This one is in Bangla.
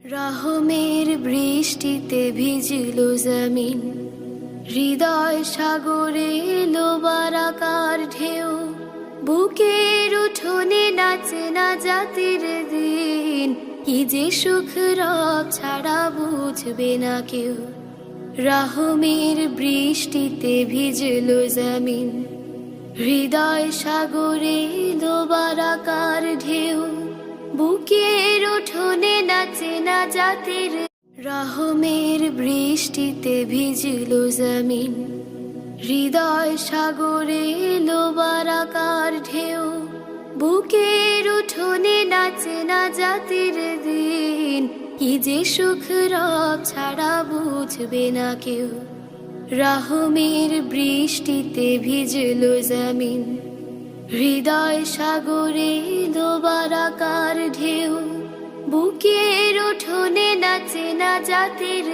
রহমের বৃষ্টিতে ভিজল জমিন, হৃদয় সাগরে এলো বারাকার ঢেউ। বুকের উঠোনে নাচে না জাতির দিন, কি যে সুখ রব ছাড়া বুঝবে না কেউ। রহমের বৃষ্টিতে ভিজল জমিন, হৃদয় সাগরে এলো বারাকার ঢেউ। বুকের উঠোনে নাচে না জাতির। রহমের বৃষ্টিতে ভিজল জমিন, হৃদয় সাগরে এলো বারাকার ঢেউ। বুকের উঠোনে নাচে না জাতির দিন, কি যে সুখ রব ছাড়া বুঝবে না কেউ। রহমের বৃষ্টিতে ভিজল জমিন, হৃদয় সাগরে এলো বারাকার ঢেউ। বুকের উঠোনে নাচে না জাতির।